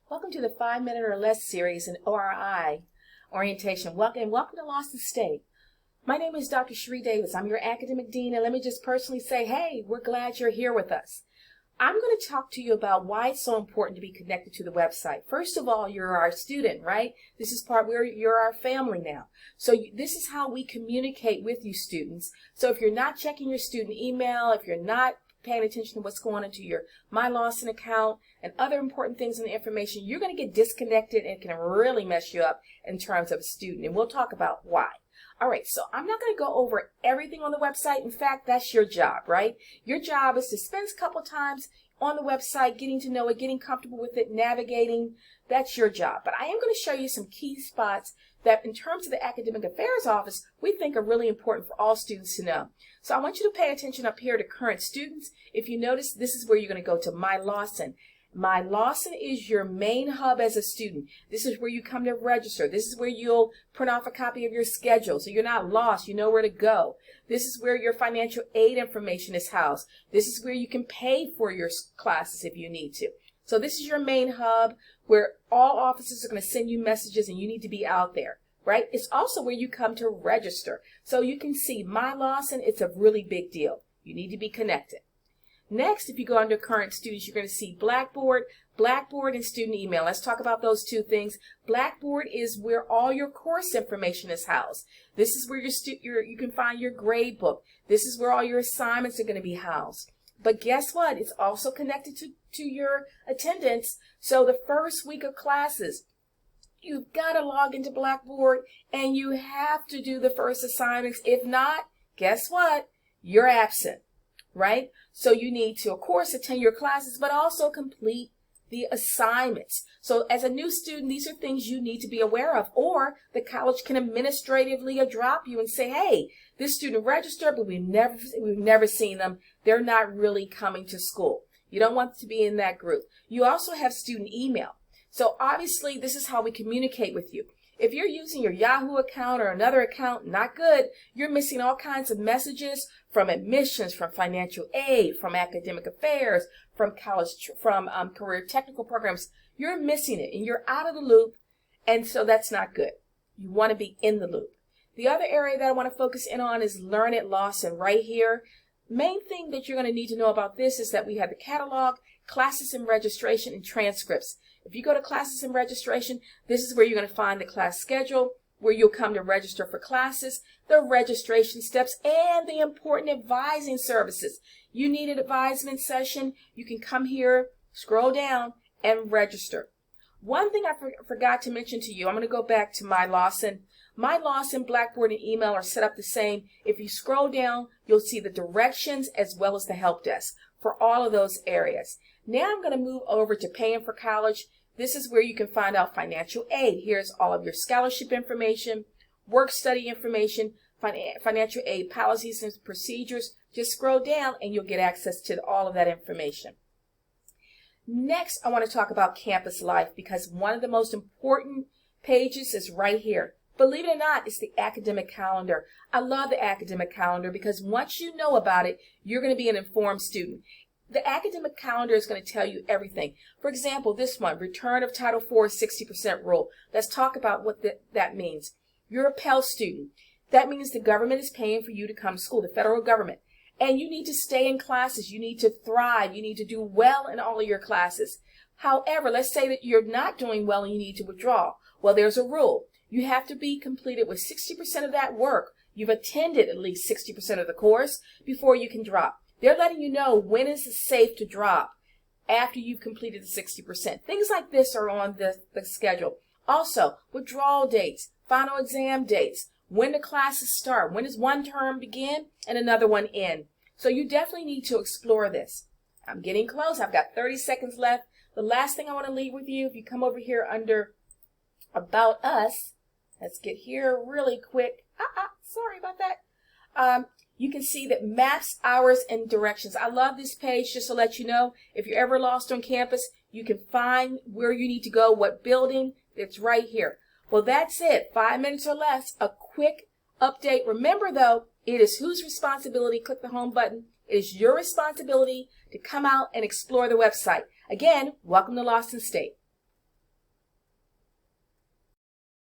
Welcome to the 5 Minute or Less series in ORI orientation. Welcome to Lawson State. My name is Dr. Cherie Davis. I'm your academic dean, and let me just personally say, hey, we're glad you're here with us. I'm going to talk to you about why it's so important to be connected to the website. First of all, you're our student, right? This is part where you're our family now. So this is how we communicate with you students. So if you're not checking your student email, if you're not paying attention to what's going into your My Lawson account and other important things in the information, you're going to get disconnected and it can really mess you up in terms of a student. And we'll talk about why. All right, so I'm not going to go over everything on the website. In fact, that's your job, right? Your job is to spend a couple times on the website, getting to know it, getting comfortable with it, navigating. That's your job. But I am going to show you some key spots that in terms of the Academic Affairs Office, we think are really important for all students to know. So I want you to pay attention up here to current students. If you notice, this is where you're going to go to My Lawson. My Lawson is your main hub as a student. This is where you come to register. This is where you'll print off a copy of your schedule so you're not lost. You know where to go. This is where your financial aid information is housed. This is where you can pay for your classes if you need to. So this is your main hub where all offices are going to send you messages and you need to be out there, right? It's also where you come to register. So you can see My Lawson, it's a really big deal. You need to be connected. Next, if you go under current students, you're going to see Blackboard and student email. Let's talk about those two things. Blackboard is where all your course information is housed. This is where you can find your grade book. This is where all your assignments are going to be housed. But guess what? It's also connected to your attendance. So the first week of classes, you've got to log into Blackboard and you have to do the first assignments. If not, guess what? You're absent, right? So you need to, of course, attend your classes, but also complete the assignments. So as a new student, these are things you need to be aware of, or the college can administratively drop you and say, hey, this student registered, but we've never seen them. They're not really coming to school. You don't want to be in that group. You also have student email. So obviously, this is how we communicate with you. If you're using your Yahoo account or another account, not good. You're missing all kinds of messages from admissions, from financial aid, from academic affairs, from college, from career technical programs. You're missing it and you're out of the loop, and so that's not good. You want to be in the loop. The other area that I want to focus in on is Learn at Lawson right here. Main thing that you're going to need to know about this is that we have the catalog, classes and registration, and transcripts. If you go to classes and registration, this is where you're going to find the class schedule, where you'll come to register for classes, the registration steps, and the important advising services. You need an advisement session, you can come here, scroll down, and register. One thing I forgot to mention to you, I'm going to go back to My Lawson. My Lawson, Blackboard, and email are set up the same. If you scroll down, you'll see the directions as well as the help desk for all of those areas. Now I'm going to move over to Paying for College. This is where you can find out financial aid. Here's all of your scholarship information, work study information, financial aid policies and procedures. Just scroll down and you'll get access to all of that information. Next, I want to talk about campus life because one of the most important pages is right here. Believe it or not, it's the academic calendar. I love the academic calendar because once you know about it, you're going to be an informed student. The academic calendar is going to tell you everything. For example, this one, return of Title IV 60% rule. Let's talk about what that means. You're a Pell student. That means the government is paying for you to come to school, the federal government. And you need to stay in classes. You need to thrive. You need to do well in all of your classes. However, let's say that you're not doing well and you need to withdraw. Well, there's a rule. You have to be completed with 60% of that work. You've attended at least 60% of the course before you can drop. They're letting you know when is it safe to drop after you've completed the 60%. Things like this are on the schedule. Also, withdrawal dates, final exam dates, when the classes start, when does one term begin and another one end. So you definitely need to explore this. I'm getting close. I've got 30 seconds left. The last thing I want to leave with you, if you come over here under About Us, let's get here really quick. Sorry about that. You can see that maps, hours, and directions. I love this page just to let you know if you're ever lost on campus, you can find where you need to go, what building. It's right here. Well, that's it. 5 minutes or less, a quick update. Remember, though, it is whose responsibility? Click the home button. It is your responsibility to come out and explore the website. Again, welcome to Lawson State.